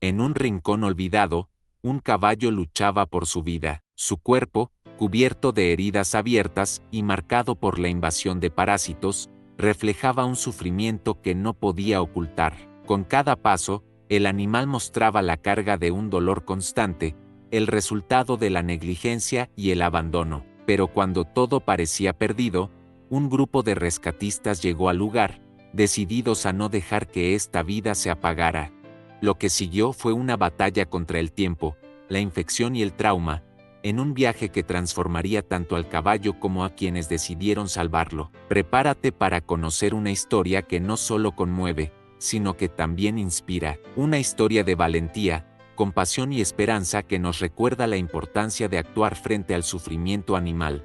En un rincón olvidado, un caballo luchaba por su vida. Su cuerpo, cubierto de heridas abiertas y marcado por la invasión de parásitos, reflejaba un sufrimiento que no podía ocultar. Con cada paso, el animal mostraba la carga de un dolor constante, el resultado de la negligencia y el abandono. Pero cuando todo parecía perdido, un grupo de rescatistas llegó al lugar, decididos a no dejar que esta vida se apagara. Lo que siguió fue una batalla contra el tiempo, la infección y el trauma, en un viaje que transformaría tanto al caballo como a quienes decidieron salvarlo. Prepárate para conocer una historia que no solo conmueve, sino que también inspira. Una historia de valentía, compasión y esperanza que nos recuerda la importancia de actuar frente al sufrimiento animal.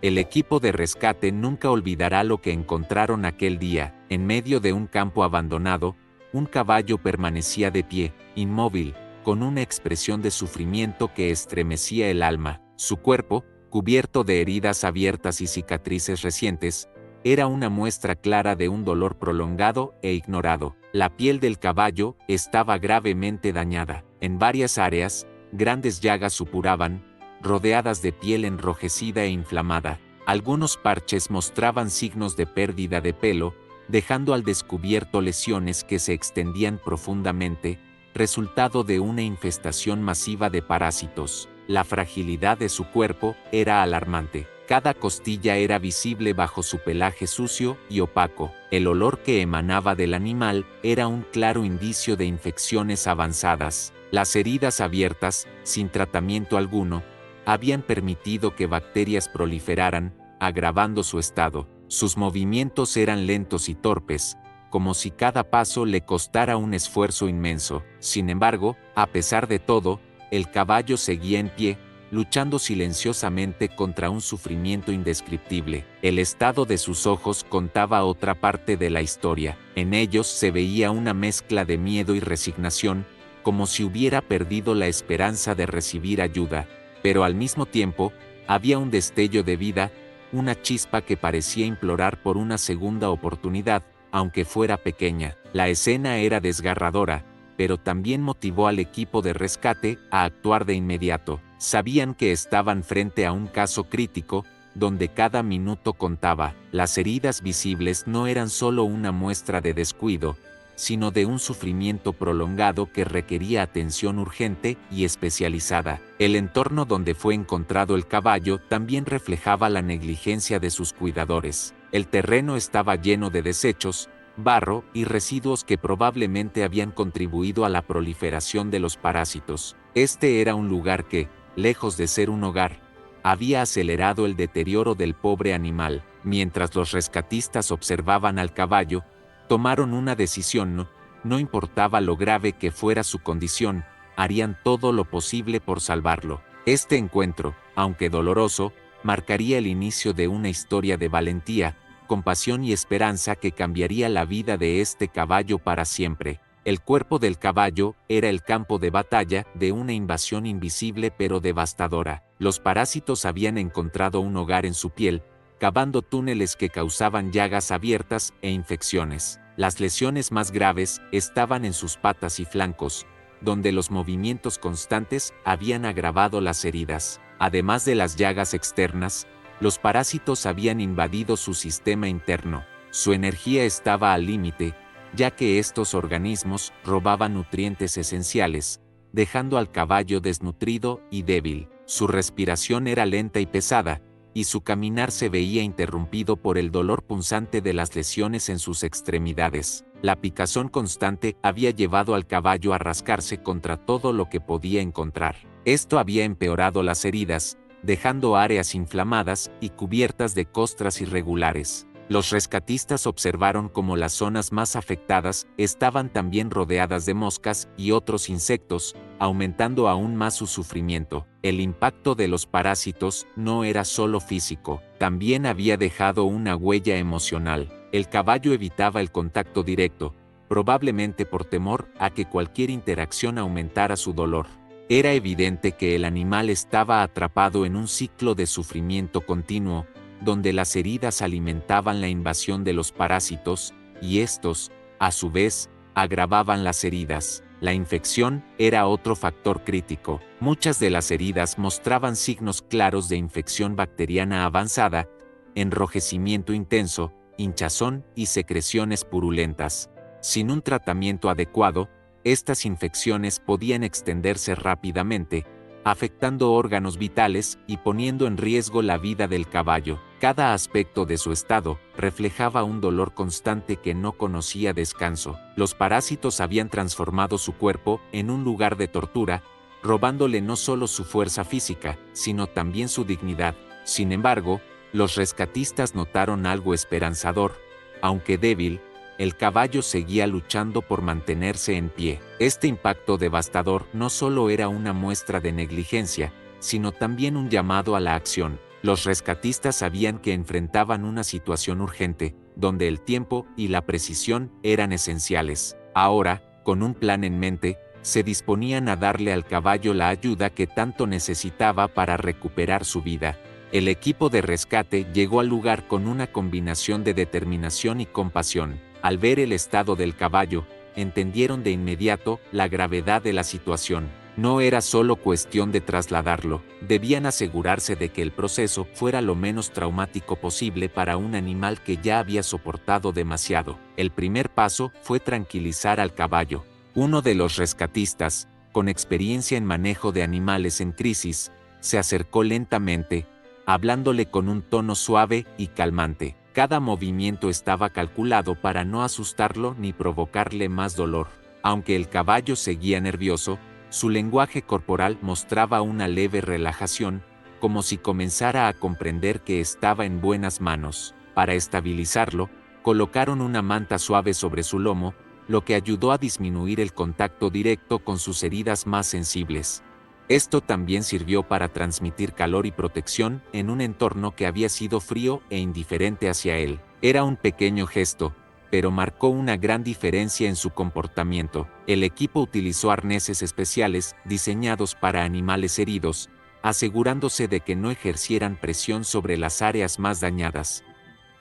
El equipo de rescate nunca olvidará lo que encontraron aquel día. En medio de un campo abandonado, un caballo permanecía de pie, inmóvil, con una expresión de sufrimiento que estremecía el alma. Su cuerpo, cubierto de heridas abiertas y cicatrices recientes, era una muestra clara de un dolor prolongado e ignorado. La piel del caballo estaba gravemente dañada. En varias áreas, grandes llagas supuraban, rodeadas de piel enrojecida e inflamada. Algunos parches mostraban signos de pérdida de pelo, dejando al descubierto lesiones que se extendían profundamente, resultado de una infestación masiva de parásitos. La fragilidad de su cuerpo era alarmante. Cada costilla era visible bajo su pelaje sucio y opaco. El olor que emanaba del animal era un claro indicio de infecciones avanzadas. Las heridas abiertas, sin tratamiento alguno, habían permitido que bacterias proliferaran, agravando su estado. Sus movimientos eran lentos y torpes, como si cada paso le costara un esfuerzo inmenso. Sin embargo, a pesar de todo, el caballo seguía en pie, luchando silenciosamente contra un sufrimiento indescriptible. El estado de sus ojos contaba otra parte de la historia. En ellos se veía una mezcla de miedo y resignación, como si hubiera perdido la esperanza de recibir ayuda. Pero al mismo tiempo, había un destello de vida, una chispa que parecía implorar por una segunda oportunidad, aunque fuera pequeña. La escena era desgarradora, pero también motivó al equipo de rescate a actuar de inmediato. Sabían que estaban frente a un caso crítico, donde cada minuto contaba. Las heridas visibles no eran solo una muestra de descuido, sino de un sufrimiento prolongado que requería atención urgente y especializada. El entorno donde fue encontrado el caballo también reflejaba la negligencia de sus cuidadores. El terreno estaba lleno de desechos, barro y residuos que probablemente habían contribuido a la proliferación de los parásitos. Este era un lugar que, lejos de ser un hogar, había acelerado el deterioro del pobre animal. Mientras los rescatistas observaban al caballo, tomaron una decisión: no importaba lo grave que fuera su condición, harían todo lo posible por salvarlo. Este encuentro, aunque doloroso, marcaría el inicio de una historia de valentía, compasión y esperanza que cambiaría la vida de este caballo para siempre. El cuerpo del caballo era el campo de batalla de una invasión invisible pero devastadora. Los parásitos habían encontrado un hogar en su piel, cavando túneles que causaban llagas abiertas e infecciones. Las lesiones más graves estaban en sus patas y flancos, donde los movimientos constantes habían agravado las heridas. Además de las llagas externas, los parásitos habían invadido su sistema interno. Su energía estaba al límite, ya que estos organismos robaban nutrientes esenciales, dejando al caballo desnutrido y débil. Su respiración era lenta y pesada, y su caminar se veía interrumpido por el dolor punzante de las lesiones en sus extremidades. La picazón constante había llevado al caballo a rascarse contra todo lo que podía encontrar. Esto había empeorado las heridas, dejando áreas inflamadas y cubiertas de costras irregulares. Los rescatistas observaron cómo las zonas más afectadas estaban también rodeadas de moscas y otros insectos, aumentando aún más su sufrimiento. El impacto de los parásitos no era solo físico, también había dejado una huella emocional. El caballo evitaba el contacto directo, probablemente por temor a que cualquier interacción aumentara su dolor. Era evidente que el animal estaba atrapado en un ciclo de sufrimiento continuo, donde las heridas alimentaban la invasión de los parásitos, y estos, a su vez, agravaban las heridas. La infección era otro factor crítico. Muchas de las heridas mostraban signos claros de infección bacteriana avanzada, enrojecimiento intenso, hinchazón y secreciones purulentas. Sin un tratamiento adecuado, estas infecciones podían extenderse rápidamente, afectando órganos vitales y poniendo en riesgo la vida del caballo. Cada aspecto de su estado reflejaba un dolor constante que no conocía descanso. Los parásitos habían transformado su cuerpo en un lugar de tortura, robándole no solo su fuerza física, sino también su dignidad. Sin embargo, los rescatistas notaron algo esperanzador. Aunque débil, el caballo seguía luchando por mantenerse en pie. Este impacto devastador no solo era una muestra de negligencia, sino también un llamado a la acción. Los rescatistas sabían que enfrentaban una situación urgente, donde el tiempo y la precisión eran esenciales. Ahora, con un plan en mente, se disponían a darle al caballo la ayuda que tanto necesitaba para recuperar su vida. El equipo de rescate llegó al lugar con una combinación de determinación y compasión. Al ver el estado del caballo, entendieron de inmediato la gravedad de la situación. No era solo cuestión de trasladarlo, debían asegurarse de que el proceso fuera lo menos traumático posible para un animal que ya había soportado demasiado. El primer paso fue tranquilizar al caballo. Uno de los rescatistas, con experiencia en manejo de animales en crisis, se acercó lentamente, hablándole con un tono suave y calmante. Cada movimiento estaba calculado para no asustarlo ni provocarle más dolor. Aunque el caballo seguía nervioso, su lenguaje corporal mostraba una leve relajación, como si comenzara a comprender que estaba en buenas manos. Para estabilizarlo, colocaron una manta suave sobre su lomo, lo que ayudó a disminuir el contacto directo con sus heridas más sensibles. Esto también sirvió para transmitir calor y protección en un entorno que había sido frío e indiferente hacia él. Era un pequeño gesto, pero marcó una gran diferencia en su comportamiento. El equipo utilizó arneses especiales diseñados para animales heridos, asegurándose de que no ejercieran presión sobre las áreas más dañadas.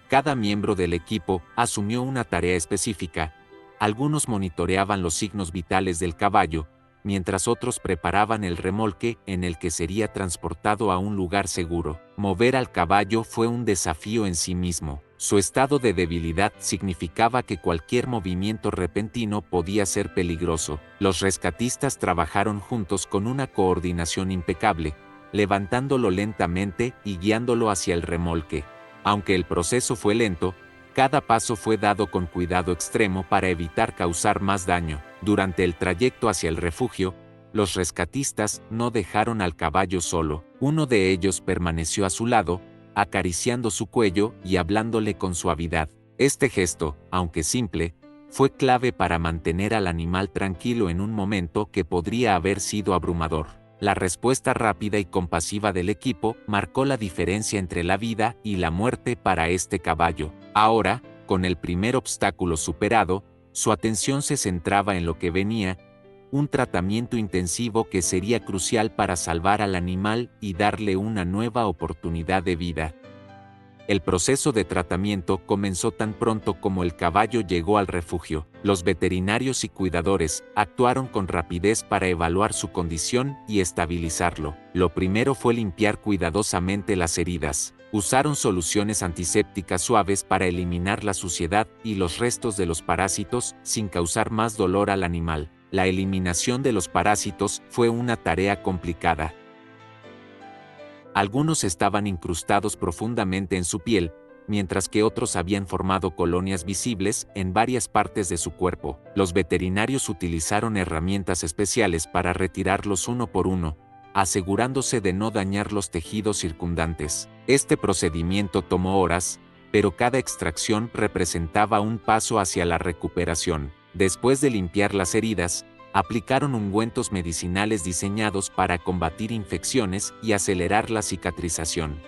Cada miembro del equipo asumió una tarea específica. Algunos monitoreaban los signos vitales del caballo, mientras otros preparaban el remolque en el que sería transportado a un lugar seguro. Mover al caballo fue un desafío en sí mismo. Su estado de debilidad significaba que cualquier movimiento repentino podía ser peligroso. Los rescatistas trabajaron juntos con una coordinación impecable, levantándolo lentamente y guiándolo hacia el remolque. Aunque el proceso fue lento, cada paso fue dado con cuidado extremo para evitar causar más daño. Durante el trayecto hacia el refugio, los rescatistas no dejaron al caballo solo. Uno de ellos permaneció a su lado, acariciando su cuello y hablándole con suavidad. Este gesto, aunque simple, fue clave para mantener al animal tranquilo en un momento que podría haber sido abrumador. La respuesta rápida y compasiva del equipo marcó la diferencia entre la vida y la muerte para este caballo. Ahora, con el primer obstáculo superado, su atención se centraba en lo que venía, un tratamiento intensivo que sería crucial para salvar al animal y darle una nueva oportunidad de vida. El proceso de tratamiento comenzó tan pronto como el caballo llegó al refugio. Los veterinarios y cuidadores actuaron con rapidez para evaluar su condición y estabilizarlo. Lo primero fue limpiar cuidadosamente las heridas. Usaron soluciones antisépticas suaves para eliminar la suciedad y los restos de los parásitos sin causar más dolor al animal. La eliminación de los parásitos fue una tarea complicada. Algunos estaban incrustados profundamente en su piel, mientras que otros habían formado colonias visibles en varias partes de su cuerpo. Los veterinarios utilizaron herramientas especiales para retirarlos uno por uno, asegurándose de no dañar los tejidos circundantes. Este procedimiento tomó horas, pero cada extracción representaba un paso hacia la recuperación. Después de limpiar las heridas, aplicaron ungüentos medicinales diseñados para combatir infecciones y acelerar la cicatrización.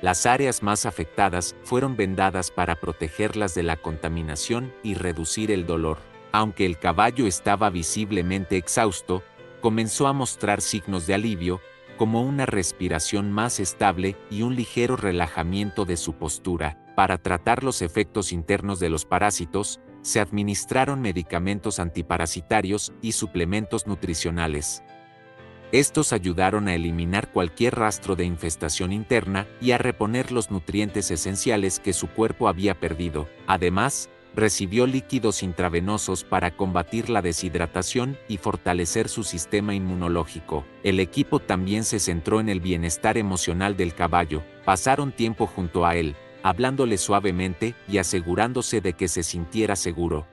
Las áreas más afectadas fueron vendadas para protegerlas de la contaminación y reducir el dolor. Aunque el caballo estaba visiblemente exhausto, comenzó a mostrar signos de alivio, como una respiración más estable y un ligero relajamiento de su postura. Para tratar los efectos internos de los parásitos, se administraron medicamentos antiparasitarios y suplementos nutricionales. Estos ayudaron a eliminar cualquier rastro de infestación interna y a reponer los nutrientes esenciales que su cuerpo había perdido. Además, recibió líquidos intravenosos para combatir la deshidratación y fortalecer su sistema inmunológico. El equipo también se centró en el bienestar emocional del caballo. Pasaron tiempo junto a él, hablándole suavemente y asegurándose de que se sintiera seguro.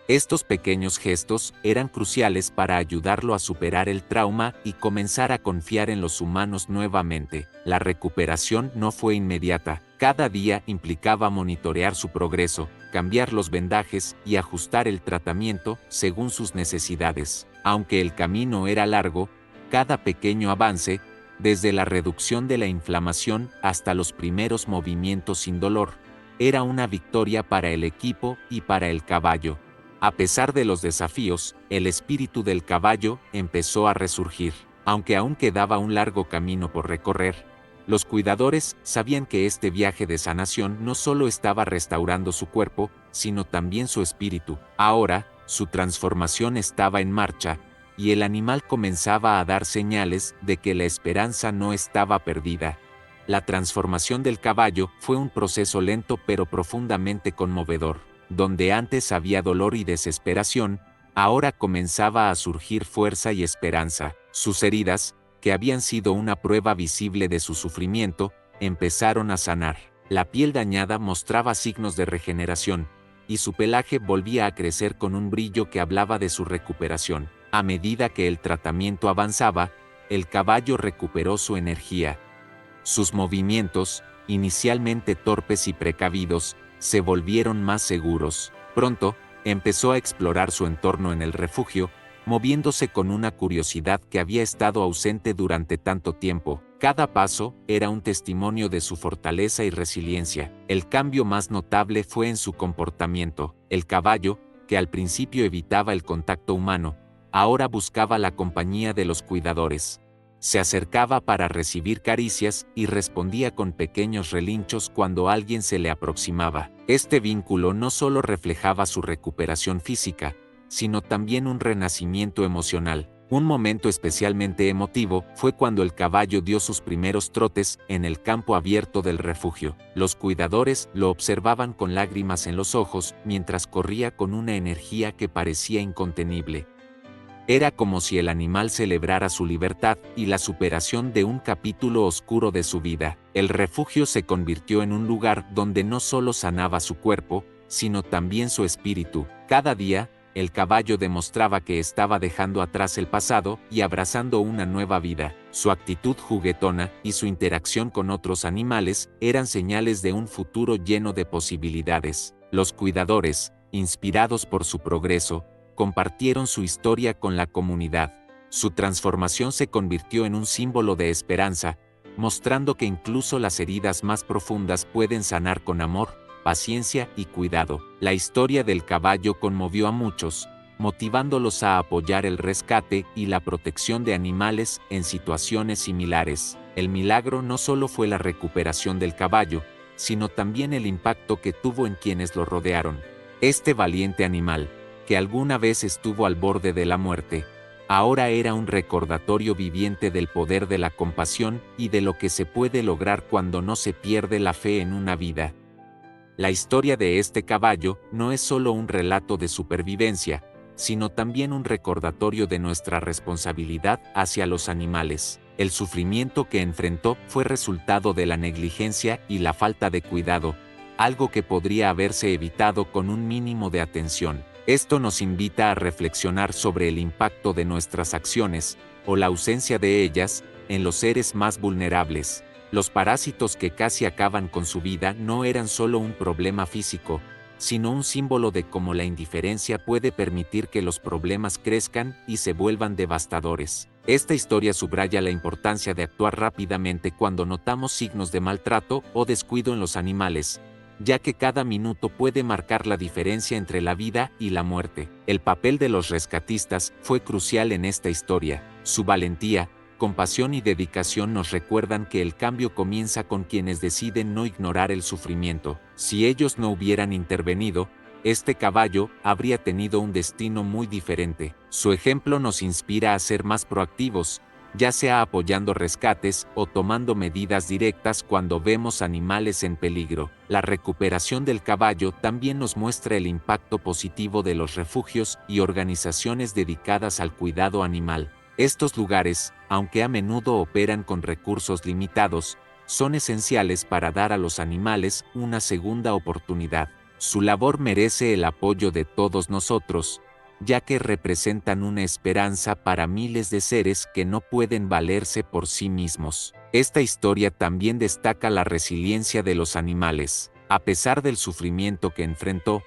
Estos pequeños gestos eran cruciales para ayudarlo a superar el trauma y comenzar a confiar en los humanos nuevamente. La recuperación no fue inmediata. Cada día implicaba monitorear su progreso, cambiar los vendajes y ajustar el tratamiento según sus necesidades. Aunque el camino era largo, cada pequeño avance, desde la reducción de la inflamación hasta los primeros movimientos sin dolor, era una victoria para el equipo y para el caballo. A pesar de los desafíos, el espíritu del caballo empezó a resurgir. Aunque aún quedaba un largo camino por recorrer, los cuidadores sabían que este viaje de sanación no solo estaba restaurando su cuerpo, sino también su espíritu. Ahora, su transformación estaba en marcha, y el animal comenzaba a dar señales de que la esperanza no estaba perdida. La transformación del caballo fue un proceso lento pero profundamente conmovedor. Donde antes había dolor y desesperación, ahora comenzaba a surgir fuerza y esperanza. Sus heridas, que habían sido una prueba visible de su sufrimiento, empezaron a sanar. La piel dañada mostraba signos de regeneración, y su pelaje volvía a crecer con un brillo que hablaba de su recuperación. A medida que el tratamiento avanzaba, el caballo recuperó su energía. Sus movimientos, inicialmente torpes y precavidos, se volvieron más seguros. Pronto, empezó a explorar su entorno en el refugio, moviéndose con una curiosidad que había estado ausente durante tanto tiempo. Cada paso era un testimonio de su fortaleza y resiliencia. El cambio más notable fue en su comportamiento. El caballo, que al principio evitaba el contacto humano, ahora buscaba la compañía de los cuidadores. Se acercaba para recibir caricias y respondía con pequeños relinchos cuando alguien se le aproximaba. Este vínculo no solo reflejaba su recuperación física, sino también un renacimiento emocional. Un momento especialmente emotivo fue cuando el caballo dio sus primeros trotes en el campo abierto del refugio. Los cuidadores lo observaban con lágrimas en los ojos mientras corría con una energía que parecía incontenible. Era como si el animal celebrara su libertad y la superación de un capítulo oscuro de su vida. El refugio se convirtió en un lugar donde no solo sanaba su cuerpo, sino también su espíritu. Cada día, el caballo demostraba que estaba dejando atrás el pasado y abrazando una nueva vida. Su actitud juguetona y su interacción con otros animales eran señales de un futuro lleno de posibilidades. Los cuidadores, inspirados por su progreso, compartieron su historia con la comunidad. Su transformación se convirtió en un símbolo de esperanza, mostrando que incluso las heridas más profundas pueden sanar con amor, paciencia y cuidado. La historia del caballo conmovió a muchos, motivándolos a apoyar el rescate y la protección de animales en situaciones similares. El milagro no solo fue la recuperación del caballo, sino también el impacto que tuvo en quienes lo rodearon. Este valiente animal, que alguna vez estuvo al borde de la muerte, ahora era un recordatorio viviente del poder de la compasión y de lo que se puede lograr cuando no se pierde la fe en una vida. La historia de este caballo no es solo un relato de supervivencia, sino también un recordatorio de nuestra responsabilidad hacia los animales. El sufrimiento que enfrentó fue resultado de la negligencia y la falta de cuidado, algo que podría haberse evitado con un mínimo de atención. Esto nos invita a reflexionar sobre el impacto de nuestras acciones, o la ausencia de ellas, en los seres más vulnerables. Los parásitos que casi acaban con su vida no eran solo un problema físico, sino un símbolo de cómo la indiferencia puede permitir que los problemas crezcan y se vuelvan devastadores. Esta historia subraya la importancia de actuar rápidamente cuando notamos signos de maltrato o descuido en los animales, ya que cada minuto puede marcar la diferencia entre la vida y la muerte. El papel de los rescatistas fue crucial en esta historia. Su valentía, compasión y dedicación nos recuerdan que el cambio comienza con quienes deciden no ignorar el sufrimiento. Si ellos no hubieran intervenido, este caballo habría tenido un destino muy diferente. Su ejemplo nos inspira a ser más proactivos, ya sea apoyando rescates o tomando medidas directas cuando vemos animales en peligro. La recuperación del caballo también nos muestra el impacto positivo de los refugios y organizaciones dedicadas al cuidado animal. Estos lugares, aunque a menudo operan con recursos limitados, son esenciales para dar a los animales una segunda oportunidad. Su labor merece el apoyo de todos nosotros, ya que representan una esperanza para miles de seres que no pueden valerse por sí mismos. Esta historia también destaca la resiliencia de los animales. A pesar del sufrimiento que enfrentó,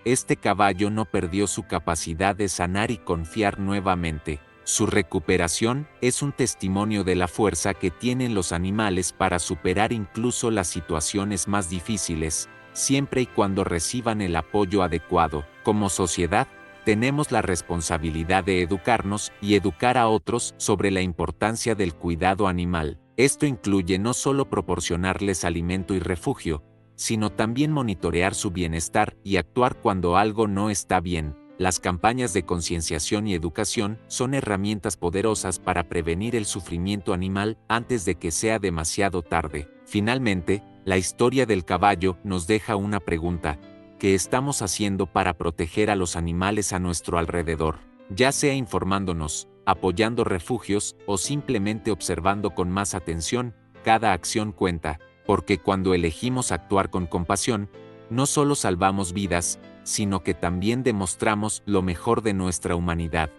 este caballo no perdió su capacidad de sanar y confiar nuevamente. Su recuperación es un testimonio de la fuerza que tienen los animales para superar incluso las situaciones más difíciles, siempre y cuando reciban el apoyo adecuado. Como sociedad, tenemos la responsabilidad de educarnos y educar a otros sobre la importancia del cuidado animal. Esto incluye no solo proporcionarles alimento y refugio, sino también monitorear su bienestar y actuar cuando algo no está bien. Las campañas de concienciación y educación son herramientas poderosas para prevenir el sufrimiento animal antes de que sea demasiado tarde. Finalmente, la historia del caballo nos deja una pregunta: ¿qué estamos haciendo para proteger a los animales a nuestro alrededor? Ya sea informándonos, apoyando refugios o simplemente observando con más atención, cada acción cuenta, porque cuando elegimos actuar con compasión, no solo salvamos vidas, sino que también demostramos lo mejor de nuestra humanidad.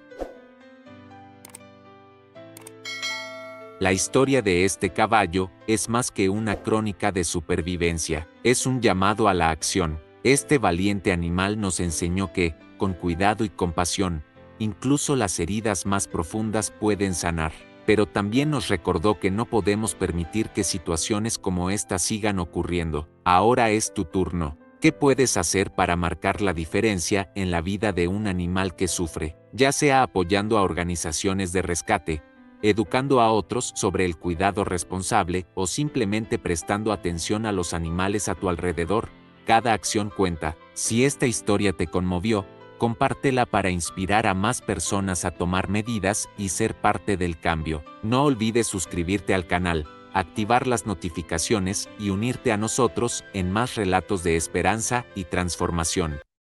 La historia de este caballo es más que una crónica de supervivencia, es un llamado a la acción. Este valiente animal nos enseñó que, con cuidado y compasión, incluso las heridas más profundas pueden sanar. Pero también nos recordó que no podemos permitir que situaciones como esta sigan ocurriendo. Ahora es tu turno. ¿Qué puedes hacer para marcar la diferencia en la vida de un animal que sufre? Ya sea apoyando a organizaciones de rescate, educando a otros sobre el cuidado responsable o simplemente prestando atención a los animales a tu alrededor. Cada acción cuenta. Si esta historia te conmovió, compártela para inspirar a más personas a tomar medidas y ser parte del cambio. No olvides suscribirte al canal, activar las notificaciones y unirte a nosotros en más relatos de esperanza y transformación.